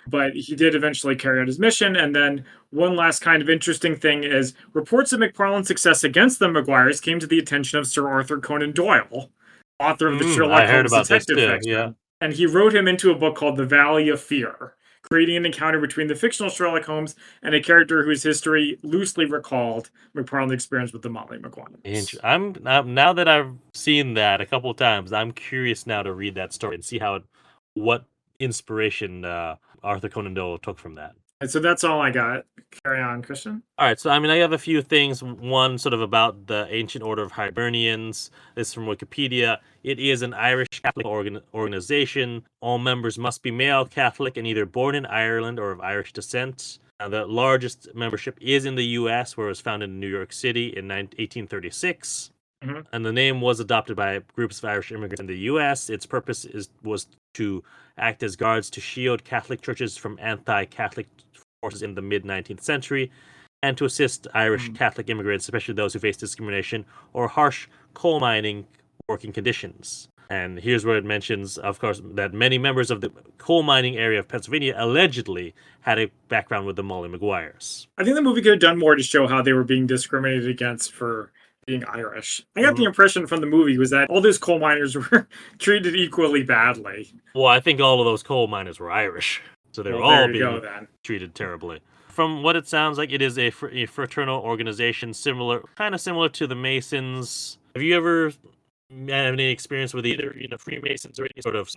But he did eventually carry out his mission. And then one last kind of interesting thing is reports of McParland's success against the Maguires came to the attention of Sir Arthur Conan Doyle, author of the I Sherlock heard Holmes about this detective too. Yeah. fiction. And he wrote him into a book called The Valley of Fear, creating an encounter between the fictional Sherlock Holmes and a character whose history loosely recalled McParland's experience with the Molly Maguires. I'm now that I've seen that a couple of times, I'm curious now to read that story and see what inspiration Arthur Conan Doyle took from that. And so that's all I got. Carry on, Christian. All right, so I mean, I have a few things. One sort of about the ancient order of Hibernians. This is from Wikipedia. It is an Irish Catholic organization. All members must be male Catholic and either born in Ireland or of Irish descent. The largest membership is in the U.S., where it was founded in New York City in 1836. Mhm. And the name was adopted by groups of Irish immigrants in the U.S. Its purpose was to act as guards to shield Catholic churches from anti-Catholic forces in the mid-19th century, and to assist Irish Catholic immigrants, especially those who face discrimination or harsh coal mining working conditions. And here's where it mentions, of course, that many members of the coal mining area of Pennsylvania allegedly had a background with the Molly Maguires. I think the movie could have done more to show how they were being discriminated against for being Irish. I got the impression from the movie was that all those coal miners were treated equally badly. Well, I think all of those coal miners were Irish, so they were Well, all there you being go then. treated terribly. From what it sounds like, it is a fraternal organization, kind of similar to the Masons. Have you ever had any experience with either Freemasons or any sort of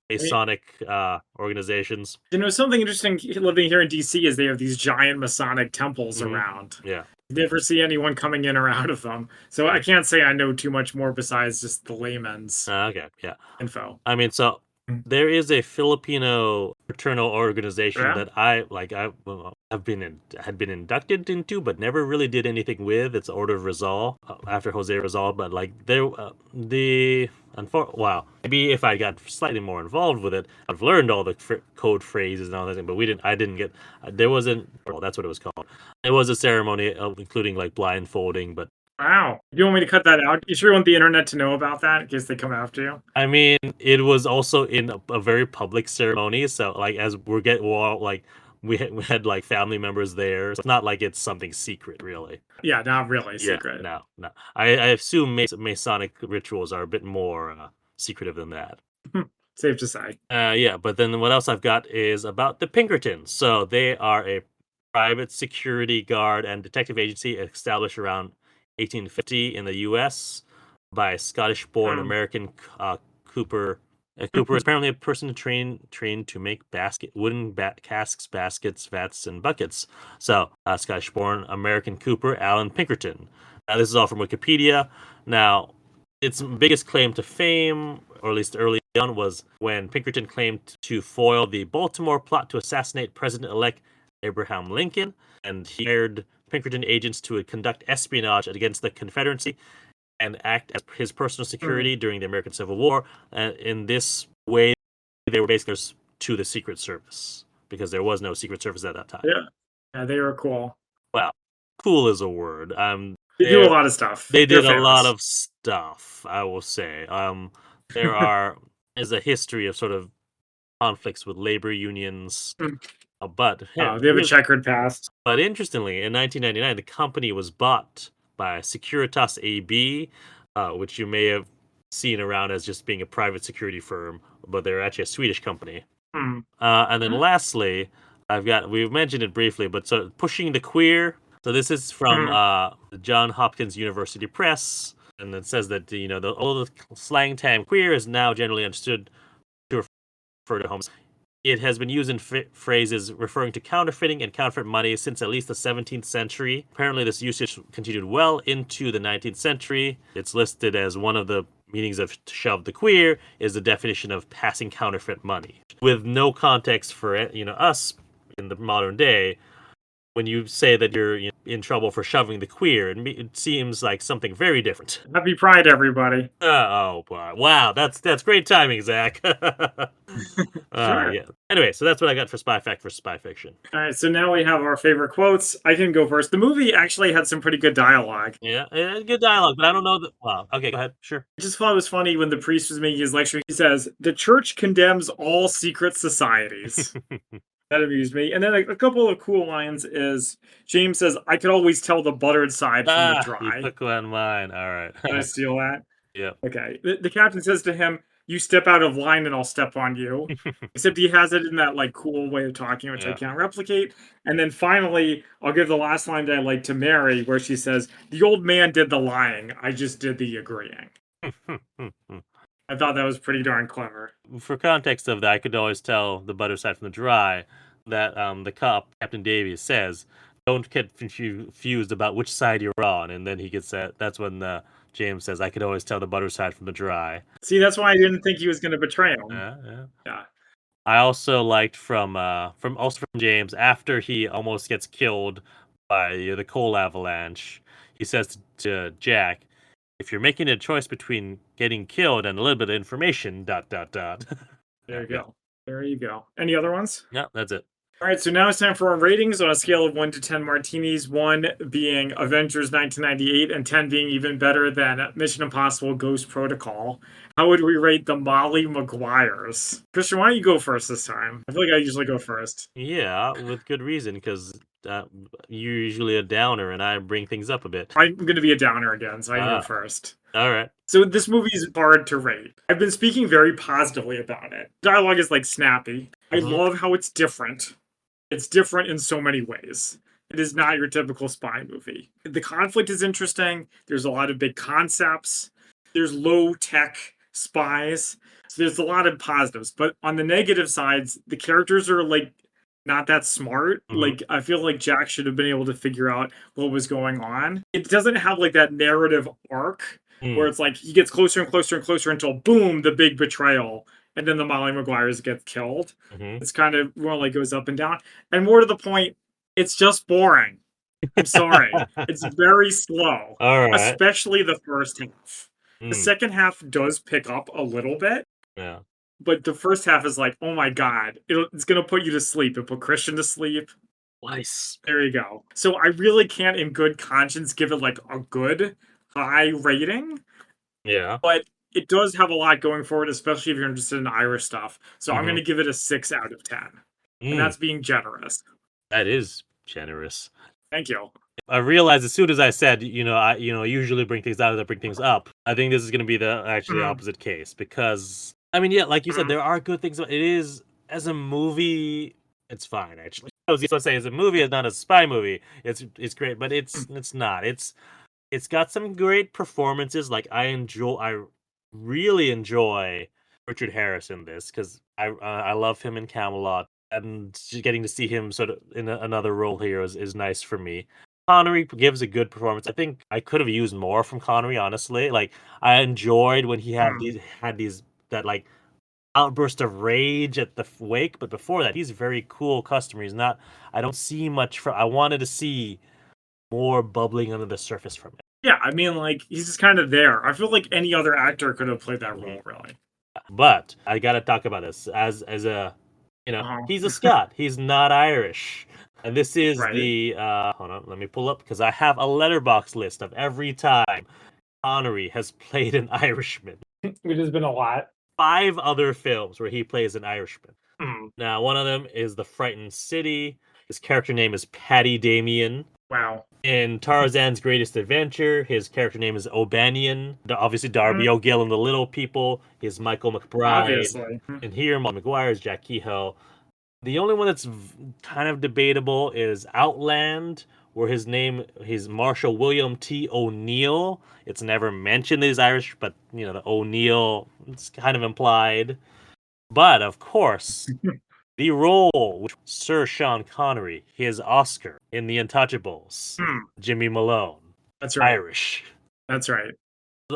Masonic organizations? Something interesting living here in DC is they have these giant Masonic temples Mhm. around. Yeah. You never see anyone coming in or out of them. So I can't say I know too much more besides just the layman's Okay. Yeah. info. I mean, so there is a Filipino fraternal organization Yeah? that had been inducted into, but never really did anything with. It's Order of Rizal after Jose Rizal, but like wow, maybe if I got slightly more involved with it, I've learned all the code phrases and all that thing. But I didn't get. There wasn't. Well, that's what it was called. It was a ceremony including like blindfolding, but. Wow. You want me to cut that out? You sure want the internet to know about that in case they come after you? I mean, it was also in a very public ceremony, so like as we're all like we had like family members there. So it's not like it's something secret, really. Yeah, not really secret. No, no. I assume Masonic rituals are a bit more secretive than that. Safe to say. Yeah, but then what else I've got is about the Pinkertons. So they are a private security guard and detective agency established around 1850 in the U.S. by a Scottish-born American Cooper. Cooper is apparently a person trained to make wooden casks, baskets, vats, and buckets. So, Scottish-born American Cooper, Alan Pinkerton. This is all from Wikipedia. Now, its biggest claim to fame, or at least the earliest on was when Pinkerton claimed to foil the Baltimore plot to assassinate President-elect Abraham Lincoln, and he hired Pinkerton agents to conduct espionage against the Confederacy and act as his personal security during the American Civil War. In this way, they were basically to the Secret Service because there was no Secret Service at that time. Yeah, they were cool. Wow, cool is a word. They do a lot of stuff. They They're did a lot famous. of stuff, I will say. There is a history of sort of conflicts with labor unions, but They have a checkered past. But interestingly, in 1999, the company was bought by Securitas AB, which you may have seen around as just being a private security firm, but they're actually a Swedish company. And then lastly, we've mentioned it briefly, but so Pushing the Queer. So this is from the Johns Hopkins University Press, and it says that all the slang term queer is now generally understood to refer to homes. It has been used in phrases referring to counterfeiting and counterfeit money since at least the 17th century. Apparently, this usage continued well into the 19th century. It's listed as one of the meanings of to shove the queer is the definition of passing counterfeit money. With no context for us in the modern day, when you say that you're in trouble for shoving the queer, it seems like something very different. Happy Pride, everybody. Oh, boy. Wow, that's great timing, Zach. Sure. Yeah. Anyway, so that's what I got for Spy Fact for Spy Fiction. All right, so now we have our favorite quotes. I can go first. The movie actually had some pretty good dialogue. Yeah, good dialogue, but I don't know that. Wow. Okay, go ahead. Sure. I just thought it was funny when the priest was making his lecture. He says, "The church condemns all secret societies." That amused me. And then a couple of cool lines is James says, "I could always tell the buttered side from the dry." You took one of mine. All right. Did I steal that? Yeah. Okay. The captain says to him, "You step out of line and I'll step on you." Except he has it in that cool way of talking, which I can't replicate. And then finally, I'll give the last line that I like to Mary, where she says, "The old man did the lying. I just did the agreeing." I thought that was pretty darn clever. For context of that, I could always tell the butter side from the dry that the cop, Captain Davies, says, "Don't get confused about which side you're on." And then he gets that. That's when James says, "I could always tell the butter side from the dry." See, that's why I didn't think he was going to betray him. Yeah. I also liked from James, after he almost gets killed by the coal avalanche, he says to Jack, "If you're making a choice between getting killed and a little bit of information, ... There you go. There you go. Any other ones? Yeah, that's it. All right, so now it's time for our ratings on a scale of 1 to 10 martinis, 1 being Avengers 1998 and 10 being even better than Mission Impossible Ghost Protocol. How would we rate the Molly Maguires? Christian, why don't you go first this time? I feel like I usually go first. Yeah, with good reason, because you're usually a downer and I bring things up a bit. I'm going to be a downer again, so I can go first. All right. So this movie is hard to rate. I've been speaking very positively about it. Dialogue is snappy. I love how it's different. It's different in so many ways. It is not your typical spy movie. The conflict is interesting. There's a lot of big concepts. There's low-tech spies. So there's a lot of positives. But on the negative sides, the characters are not that smart. I feel like Jack should have been able to figure out what was going on. It doesn't have that narrative arc where it's he gets closer and closer and closer until boom, the big betrayal. And then the Molly Maguires get killed. It's kind of more goes up and down. And more to the point, it's just boring. I'm sorry. It's very slow. All right. Especially the first half. The second half does pick up a little bit. Yeah. But the first half is oh my God, it's going to put you to sleep. It put Christian to sleep. Nice. There you go. So I really can't in good conscience give it a good high rating. Yeah. But it does have a lot going for it, especially if you're interested in Irish stuff. So I'm going to give it a 6 out of 10. And that's being generous. That is generous. Thank you. I realized as soon as I said, I usually bring things out that bring things up. I think this is going to be the opposite case because, like you said, there are good things. It is, as a movie, it's fine, actually. I was going to say, as a movie, it's not a spy movie. It's great, but it's not. It's got some great performances. I really enjoy Richard Harris in this because I love him in Camelot, and getting to see him sort of in another role here is nice for me. Connery gives a good performance. I think I could have used more from Connery, honestly. I enjoyed when he had these outburst of rage at the wake, but before that, he's a very cool customer. He's not. I don't see much from. I wanted to see more bubbling under the surface from it. Yeah, I mean, like, he's just kind of there. I feel like any other actor could have played that role, really. But I gotta talk about this as a, he's a Scot. He's not Irish, and this is Right. the hold on, let me pull up because I have a letterbox list of every time Connery has played an Irishman. It has been a lot. 5 other films where he plays an Irishman. Hmm. Now, one of them is The Frightened City. His character name is Paddy Damien. Wow. In Tarzan's Greatest Adventure, his character name is O'Banion. Obviously, Darby O'Gill in The Little People. He's Michael McBride. Obviously. And here, Molly Maguires, Jack Kehoe. The only one that's kind of debatable is Outland, where he's Marshal William T. O'Neill. It's never mentioned that he's Irish, but, the O'Neill, it's kind of implied. But, of course, the role which Sir Sean Connery, his Oscar in The Untouchables, Jimmy Malone. That's right. Irish. That's right.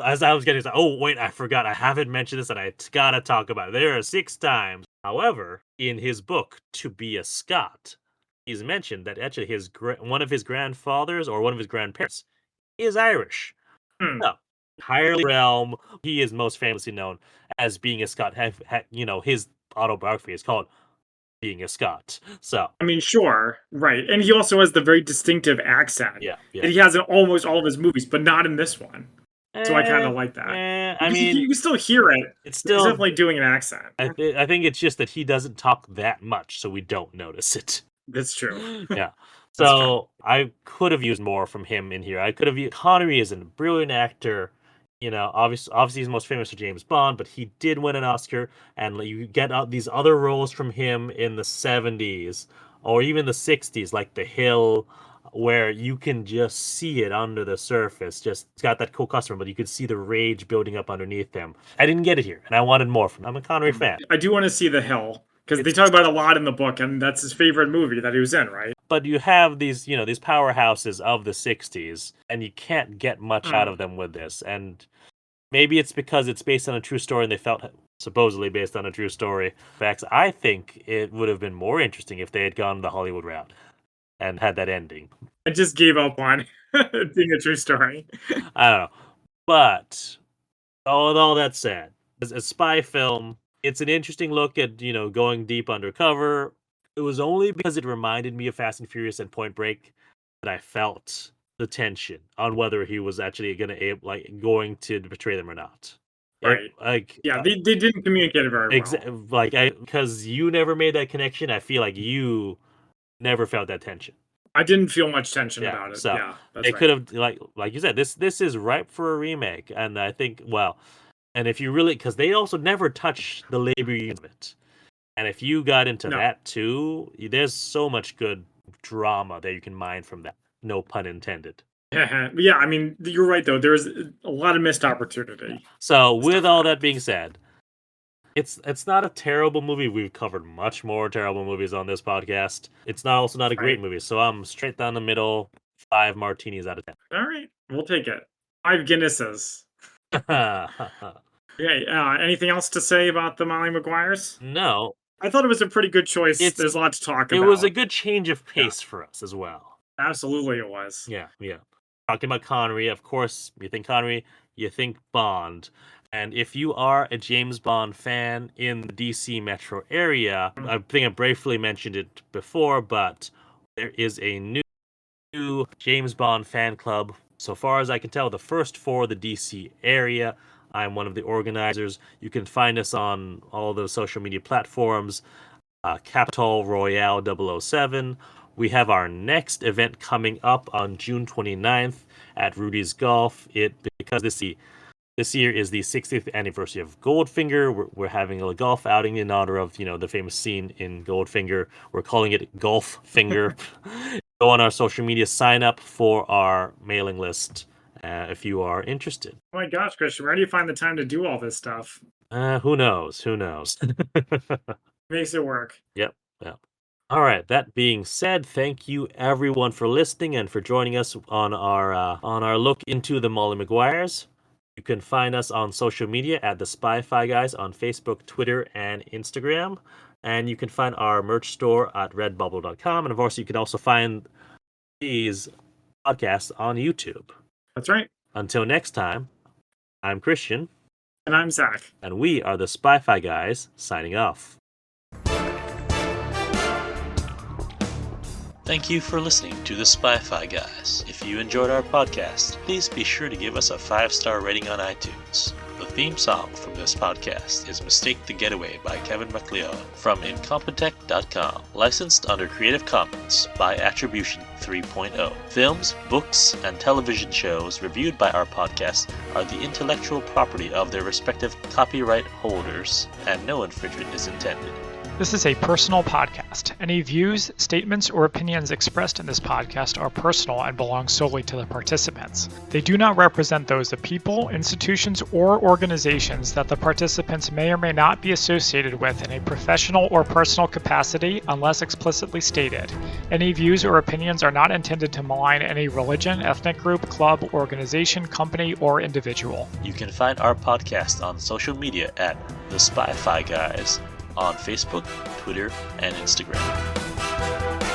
As I was getting, oh wait, I forgot. I haven't mentioned this, and I gotta talk about it. There are 6 times. However, in his book To Be a Scot, he's mentioned that actually one of his grandfathers or one of his grandparents is Irish. So, entirely realm. He is most famously known as being a Scot. His autobiography is called Being a Scot. So, I mean, sure, right. And he also has the very distinctive accent. Yeah. That he has in almost all of his movies, but not in this one. So I kind of like that. I mean, you can still hear it. It's still He's definitely doing an accent. I think it's just that he doesn't talk that much, so we don't notice it. That's true. Yeah. So I could have used more from him in here. I could have used Connery is a brilliant actor. Obviously he's most famous for James Bond, but he did win an Oscar, and you get out these other roles from him in the 70s or even the 60s, like The Hill, where you can just see it under the surface. Just it's got that cool customer, but you could see the rage building up underneath him. I didn't get it here, and I wanted more from him. I'm a Connery fan. I do want to see The Hill, because they talk about it a lot in the book, and that's his favorite movie that he was in, right? But you have these powerhouses of the 60s, and you can't get much out of them with this. And maybe it's because it's based on a true story, and they felt supposedly based on a true story. In fact, I think it would have been more interesting if they had gone the Hollywood route and had that ending. I just gave up on it being a true story. I don't know. But all that said, as a spy film, it's an interesting look at, going deep undercover. It was only because it reminded me of Fast and Furious and Point Break that I felt the tension on whether he was actually going to betray them or not. Right. They didn't communicate it very well. Because you never made that connection, I feel like you never felt that tension. I didn't feel much tension about it. So that's could have, like you said, this is ripe for a remake, and I think, and if you really, because they also never touch the labor union of it, and if you got into that too, there's so much good drama that you can mine from that. No pun intended. Yeah, I mean, you're right though. There's a lot of missed opportunity. So, with all that being said, it's not a terrible movie. We've covered much more terrible movies on this podcast. It's also not a great movie. So I'm straight down the middle, 5 martinis out of 10. All right, we'll take it. 5 Guinnesses. Anything else to say about the Molly Maguires? No. I thought it was a pretty good choice. There's a lot to talk about. It was a good change of pace for us as well. Absolutely it was. Yeah. Talking about Connery, of course, you think Connery, you think Bond. And if you are a James Bond fan in the DC metro area, I think I briefly mentioned it before, but there is a new James Bond fan club. So far as I can tell, the first for the DC area. I'm one of the organizers. You can find us on all the social media platforms, Capital Royale 007. We have our next event coming up on June 29th at Rudy's Golf. Because this year is the 60th anniversary of Goldfinger. We're having a golf outing in honor of, the famous scene in Goldfinger. We're calling it Golf Finger. Go on our social media, sign up for our mailing list if you are interested. Oh my gosh, Christian, where do you find the time to do all this stuff? Who knows? Makes it work. Yep. All right. That being said, thank you everyone for listening and for joining us on our look into the Molly Maguires. You can find us on social media at the Spy-Fi Guys on Facebook, Twitter, and Instagram. And you can find our merch store at redbubble.com. And of course, you can also find these podcasts on YouTube. That's right. Until next time, I'm Christian. And I'm Zach. And we are the Spy-Fi Guys, signing off. Thank you for listening to the Spy-Fi Guys. If you enjoyed our podcast, please be sure to give us a 5-star rating on iTunes. The theme song from this podcast is Mistake the Getaway by Kevin MacLeod from Incompetech.com. Licensed under Creative Commons by Attribution 3.0. Films, books, and television shows reviewed by our podcast are the intellectual property of their respective copyright holders, and no infringement is intended. This is a personal podcast. Any views, statements, or opinions expressed in this podcast are personal and belong solely to the participants. They do not represent those of people, institutions, or organizations that the participants may or may not be associated with in a professional or personal capacity unless explicitly stated. Any views or opinions are not intended to malign any religion, ethnic group, club, organization, company, or individual. You can find our podcast on social media at The Spy-Fi Guys on Facebook, Twitter, and Instagram.